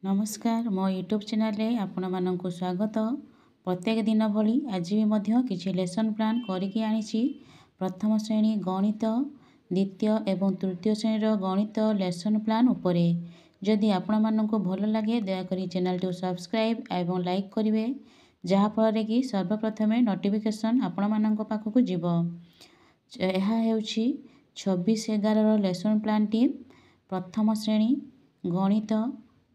नमस्कार मो YouTube channel रे आपण मानक स्वागत। प्रत्येक दिन भली आज भी मध्य किसी लेसन प्लान करके आनी। प्रथम श्रेणी गणित द्वितीय एवं तृतीय श्रेणी गणित लेसन प्लान उपरे जदि आपण मानक भल लगे दयाकोरी चैनल टू सब्सक्राइब एवं लाइक करेंगे जहाँफल कि सर्वप्रथमे नोटिफिकेशन आपण मानक पाखक जीव। यह हेउछि 26/11 लेसन प्लान टी। प्रथम श्रेणी गणित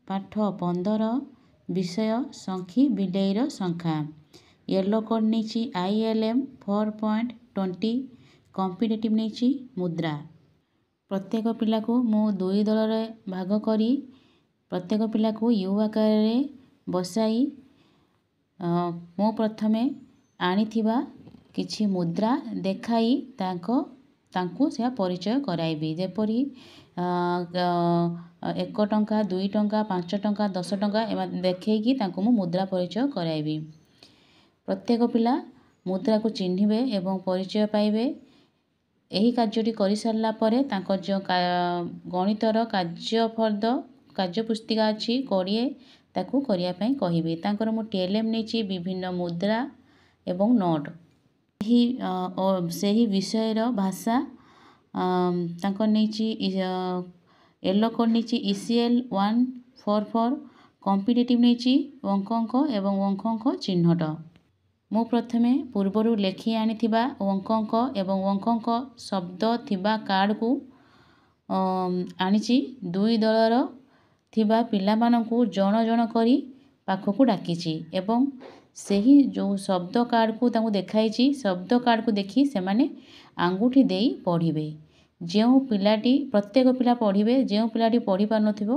पाठ 15 विषय संख्या बिलेईर संख्या। येलो कोड नहीं ILM 4.20 कॉम्पिटिटिव नहीं मुद्रा। प्रत्येक पिला को मु दुई दल रे भाग करी प्रत्येक पिला को यू आकार रे बसाई मु प्रथमे आनिथिबा किछि मुद्रा देखाई तांको से परिचय कराइबी। जेपरी 1 टंका 2 टंका 5 टंका 10 टंका एमा देखैकी तांको मु मुद्रा परिचय कराइबी। प्रत्येक पिला मुद्रा को चिन्हिबे एवं परिचय पाइबे। एही कार्यटी करि सारला परे तांको जो गणितर कार्य पुस्तिका अछि कोड़िए ताकू करिया पई कहिबे। तांकर मु TLM नेछि विभिन्न मुद्रा एवं नोट सही विषय रो भाषा तांकर नेछि येलो कोड नेछि ECL 144 कॉम्पिटिटिव नेछि अंक एवं अंक चिन्हट। मु प्रथमे पूर्वरु लेखि आनिथिबा अंक एवं अंक शब्द थिबा कार्ड को आनिछि। दुई दलर थिबा पिला मानकु जण जण करी पाखकु डाकिछि एवं सही जो शब्द कार्ड को तांको देखाइछि शब्द कार्ड को देखि से माने आंगुठी देई पढ़िबे। जेउ पिलाटी प्रत्येक पिला पढ़िबे जेउ पिलाटी पढ़ी पार नथिबो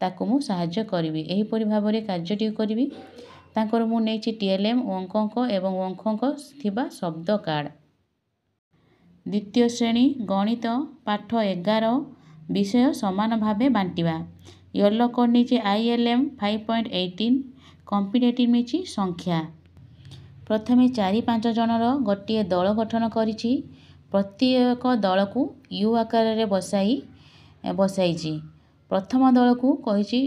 ताको मु सहाय्य करिवि। एही परि भाबरे कार्यटी करिवि। तांकर मु नेछि TLM अंक एवं अंक थिबा शब्द कार्ड। द्वितीय श्रेणी गणित पाठ 11 विषय समान भावे बांटिबा। येलो कोड नेछि ILM 5.18 कॉम्पिटिटिव नेछि संख्या। प्रथमे 4-5 जनर गोटे दल गठन करिछि। प्रत्येक दल को यू आकार रे बसाइछि। प्रथम दल को कहिछि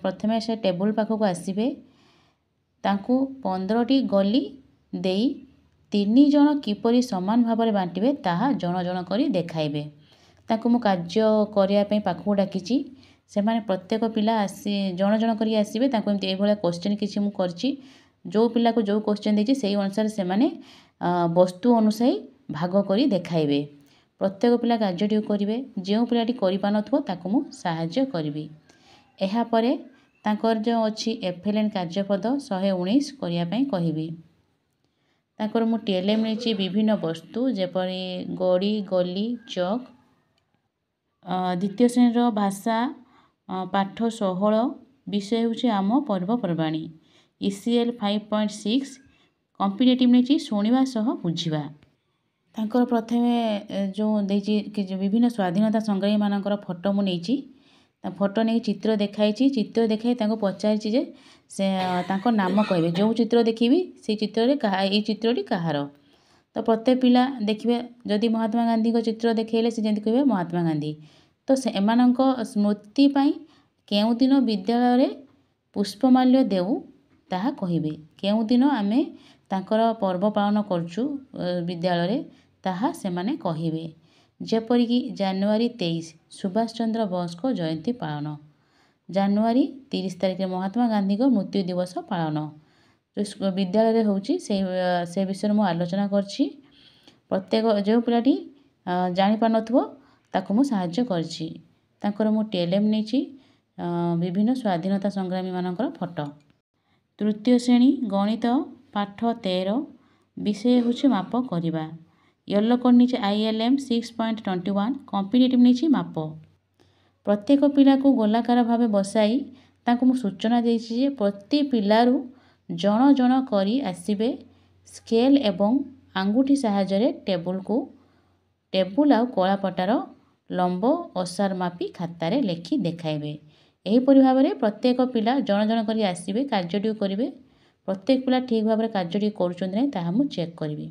प्रथमे से टेबुल पाखक आसीबे तांको 15टी गली देई 3 जन किपरि समान भाव बांटिबे ताहा जण जण करी देखाइबे। ताको मु कार्य करिया पई पाखक डाकिछि। से माने प्रत्येक पिला आसी जण जण करी आसीबे ताको एमते एभला क्वेश्चन किछि मु करछि। जो पिला को जो क्वेश्चन देछि सेही अनुसार से माने वस्तु अनुसार भाग करी देखाइबे। प्रत्येक पिला कार्यटी करिवे। जेउ पिलाटी करि पानथो ताको मु सहाय्य करिवि। एहा परे तांकर जो अछि FLN कार्यपद 119 करिया पई कहिबि। तांकर मु TLM नेछि विभिन्न वस्तु जेपरि गड़ी गली चौक। द्वितीय श्रेणी भाषा पाठ 16 विषय होछि आम पर्वपर्वाणी। ECL 5.6 कॉम्पिटिटिव नेछि शुणिबा सह बुझिबा। तांकर प्रथमे जो देछि विभिन्न स्वाधीनता संग्रामी मानकर फोटो मु नेछि। ता फोटो नै चित्र देखाइछि। चित्र देखाइ तांको पचारिछि जे से तांको नाम कहबे। जो चित्र देखिबी से चित्र रे कहा ए चित्रटी कहार। तो प्रत्येक पिला देखिबे जदि महात्मा गांधी को चित्र देखेले से जेंति कहबे महात्मा गांधी। तो से एमानंक स्मृति पई केउ दिन विद्यालय रे पुष्पमाल्य देउ ताहा कहिबे। केउ दिन आमे तांकर पर्व पालन करछु विद्यालय रे ताहा से माने कहिबे। जेपरि कि जनवरी 23 सुभाष चंद्र बोस को जयंती पालन। जनवरी 30 तारिख रे महात्मा गांधी को मृत्यु दिवस पालन जो विद्यालय रे होछि से विषय मु आलोचना करछि। प्रत्येक जो पिलाटी जानि पार नथबो ताको मु सहाय्य करछि। तांकर मु TLM नेछि विभिन्न स्वाधीनता संग्रामी मानकर फोटो। तृतीय श्रेणी गणित पाठ 13 विषय होछि माप करिबा। येलो कोड नेछि ILM 6.21 कॉम्पिटिटिव नेछि माप। प्रत्येक पिला को गोलाकार भावे बसाई ताको मु सूचना देछि जे प्रति पिलारु जण जण करी आसीबे। स्केल एवं आंगुठी सहायता रे टेबुल आ कଳାपटार लंब ओसार मापी खाता रे लेखि देखाइबे। एही परि भाबरे प्रत्येक पिला जण जण करी आसीबे कार्यटी करिवे। प्रत्येक पिला ठीक भाबरे कार्यटी करूछन्ति नै ताहा मु चेक करिवि।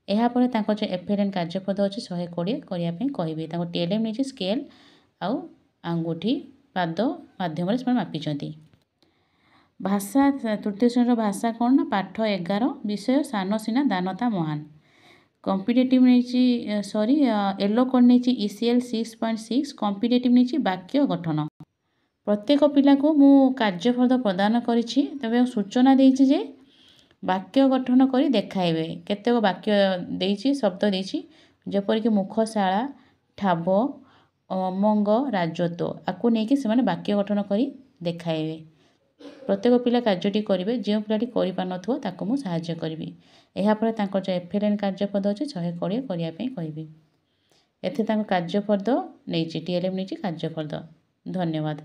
एहा परे तांको जे FLN कार्यपद अछि 120 करिया पई कहिबे। तांको TLM नेछि स्केल आउ आंगुठी पाद माध्यम रे मापिछन्ति। ଭାଷା ତୃତୀୟ ଶ୍ରେଣୀର ଭାଷା କ'ଣ ନା ପାଠ 11 ବିଷୟ ସାନ ସିନା ଦାନତା ମହାନ। କମ୍ପିଟେଟିଭ୍ ନେଇଛି ୟେଲୋ କୋଡ଼୍ ନେଇଛି ECL 6.6 କମ୍ପିଟେଟିଭ୍ ନେଇଛି ବାକ୍ୟ ଗଠନ। ପ୍ରତ୍ୟେକ ପିଲାକୁ ମୁଁ କାର୍ଯ୍ୟଫଳ ପ୍ରଦାନ କରିଛି ତେବେ ସୂଚନା ଦେଇଛି ଯେ ବାକ୍ୟ ଗଠନ କରି ଦେଖାଇବେ। କେତେକ ବାକ୍ୟ ଦେଇଛି ଶବ୍ଦ ଦେଇଛି ଯେପରିକି ମୁଖଶାଳା ଠାବ ଅମଙ୍ଗ ରାଜତ୍ୱ ଆକୁ ନେଇକି ସେମାନେ ବାକ୍ୟ ଗଠନ କରି ଦେଖାଇବେ। ପ୍ରତ୍ୟେକ ପିଲା କାର୍ଯ୍ୟଟି କରିବେ। ଯେଉଁ ପିଲାଟି କରିପାରୁନଥିବ ତାକୁ ମୁଁ ସାହାଯ୍ୟ କରିବି। ଏହାପରେ ତାଙ୍କର ଯେଉଁ FLN କାର୍ଯ୍ୟପଦ ଅଛି 120 କରିବା ପାଇଁ କହିବି। ଏଥିରେ ତାଙ୍କ କାର୍ଯ୍ୟପଦ ନେଇଛି TLM ନେଇଛି କାର୍ଯ୍ୟପଦ। ଧନ୍ୟବାଦ।